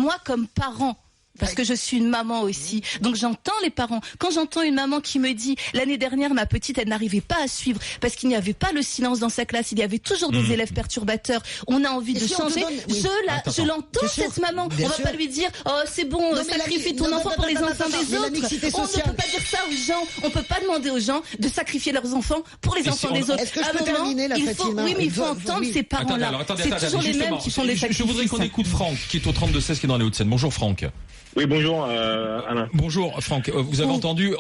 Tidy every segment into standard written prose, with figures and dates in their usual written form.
moi comme parent, parce que je suis une maman aussi. Donc j'entends les parents. Quand j'entends une maman qui me dit l'année dernière ma petite elle n'arrivait pas à suivre parce qu'il n'y avait pas le silence dans sa classe, il y avait toujours des élèves perturbateurs. On a envie de changer. Je l'entends cette maman. On va pas lui dire c'est bon, sacrifie ton enfant pour les enfants des autres. On ne peut pas dire ça aux gens. On peut pas demander aux gens de sacrifier leurs enfants pour les enfants des autres. Est-ce que je peux terminer la Fatima? Oui, mais il faut entendre ces parents-là. C'est toujours les mêmes qui font des sacrifices. Je voudrais qu'on écoute Franck qui est au 32-16 qui est dans les Hauts-de-Seine. Bonjour Franck. Oui, bonjour Alain. Bonjour Franck, vous avez entendu,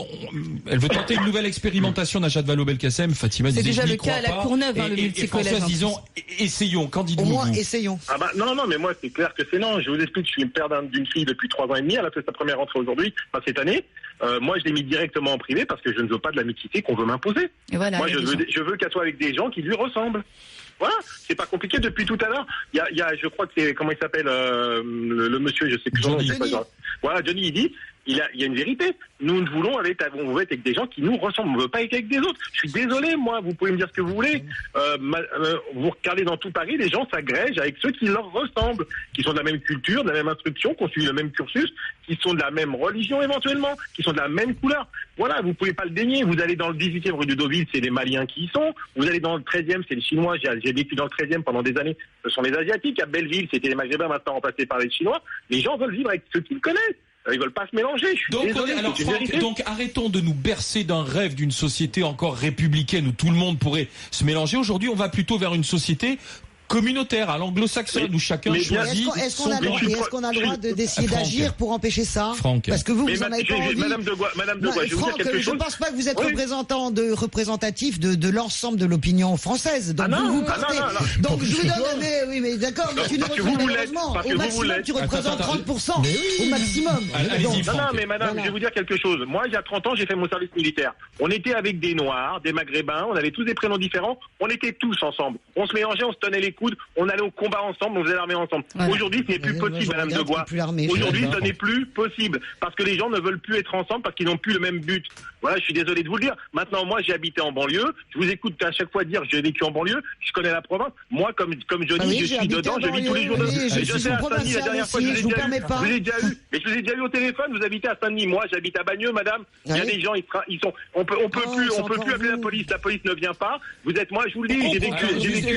elle veut tenter une nouvelle expérimentation Najat Vallaud-Belkacem. Fatima disait déjà je n'y le crois cas à la pas. Courneuve, le multicollège. Françoise disons essayons, qu'en dites-vous? Au moins essayons. Non, mais moi c'est clair que c'est non. Je vous explique, je suis une père d'une fille depuis 3 ans et demi, elle a fait sa première rentrée aujourd'hui, cette année. Moi je l'ai mis directement en privé parce que je ne veux pas de la mixité qu'on veut m'imposer. Voilà, moi je veux qu'elle soit avec des gens qui lui ressemblent. Voilà, c'est pas compliqué depuis tout à l'heure. Il y a je crois que c'est, comment il s'appelle, le monsieur, je sais plus son nom. Voilà, Johnny, il dit, il y a une vérité. Nous voulons on veut être avec des gens qui nous ressemblent. On veut pas être avec des autres. Je suis désolé, moi, vous pouvez me dire ce que vous voulez. Vous regardez dans tout Paris, les gens s'agrègent avec ceux qui leur ressemblent, qui sont de la même culture, de la même instruction, qui ont suivi le même cursus, qui sont de la même religion éventuellement, qui sont de la même couleur. Voilà, vous pouvez pas le dénier. Vous allez dans le 18e rue de Deauville, c'est les Maliens qui y sont. Vous allez dans le 13e, c'est les Chinois. J'ai vécu dans le 13e pendant des années. Ce sont les Asiatiques. À Belleville, c'était les Maghrébins, maintenant remplacés par les Chinois. Les gens veulent vivre avec ceux qu'ils connaissent. Ils veulent pas se mélanger. Je suis désolé. Alors Franck, donc arrêtons de nous bercer d'un rêve d'une société encore républicaine où tout le monde pourrait se mélanger. Aujourd'hui, on va plutôt vers une société communautaire à l'anglo-saxonne où chacun choisit. Est-ce qu'on a le droit d'essayer d'agir pour empêcher ça? Franck. Parce que vous en avez pas envie. Madame de Gois, je vous dire quelque chose. Je ne pense pas que vous êtes représentatif de l'ensemble de l'opinion française. Donc vous portez. Donc je vous donne. Mais d'accord, mais tu ne représentes malheureusement. Au maximum, tu représentes 30%. Au maximum. Non, mais madame, je vais vous dire quelque chose. Moi, il y a 30 ans, j'ai fait mon service militaire. On était avec des Noirs, des Maghrébins, on avait tous des prénoms différents. On était tous ensemble. On se mélangeait, on se tenait les coudes, on allait au combat ensemble, on faisait l'armée ensemble. Voilà. Aujourd'hui, ce n'est plus possible, madame de Gois. Aujourd'hui, ce n'est plus possible. Parce que les gens ne veulent plus être ensemble parce qu'ils n'ont plus le même but. Voilà, je suis désolé de vous le dire. Maintenant, moi, j'ai habité en banlieue. Je vous écoute à chaque fois dire j'ai vécu en banlieue. Je connais la province. Moi, comme Johnny, je suis dedans, je vis tous les jours dedans. Je sais à Saint-Denis, la dernière fois, je vous ai déjà eu. Mais je vous ai déjà eu au téléphone, vous habitez à Saint-Denis. Moi, j'habite à Bagneux, madame. Il y a des gens, ils sont, on peut plus appeler la police ne vient pas. Vous êtes, moi, je vous le dis, j'ai vécu.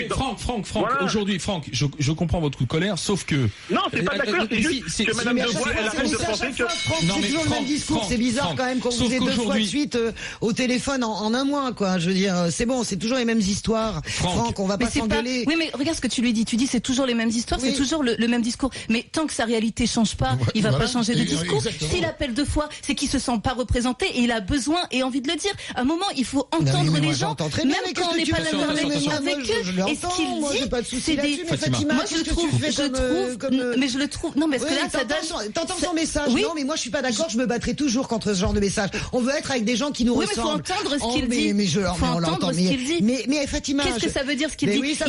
Franck, aujourd'hui, Franck, je comprends votre colère, sauf que. Non, c'est pas d'accord, c'est juste que madame de Gois, elle arrête de penser que. Non, mais c'est toujours le même discours, c'est bizarre quand même qu'on vous ait 2 fois de suite au téléphone en un mois, quoi. Je veux dire, c'est bon, c'est toujours les mêmes histoires. Franck, on va pas s'engueuler. Oui, mais regarde ce que tu lui dis. Tu dis c'est toujours les mêmes histoires, c'est toujours le même discours. Mais tant que sa réalité change pas, il va pas changer de discours. S'il appelle 2 fois, c'est qu'il se sent pas représenté et il a besoin et envie de le dire. À un moment, il faut entendre les gens, même quand on n'est pas d'accord avec eux. Et ce qu'il dit, c'est des. Moi, je le trouve. Non, mais est-ce que là, ça donne. T'entends son message? Non, mais moi, je suis pas d'accord. Je me battrai toujours contre ce genre de message. On veut être avec des gens qui nous ressemblent. Oui, mais faut entendre ce qu'il dit. Faut entendre ce qu'il dit. Mais Fatima. Qu'est-ce que ça veut dire ce qu'il dit? Oui, ça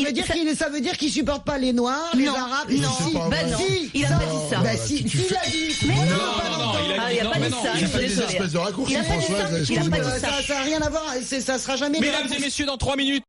veut dire qu'il supporte pas les Noirs, les Arabes. Non, il a pas dit ça. Bah si, il a dit. Mais non, il a pas dit ça. Il a pas dit ça, espèce de raccourci, Françoise. Il a pas dit ça. Ça n'a rien à voir. Ça sera jamais. Mesdames et messieurs, dans 3 minutes.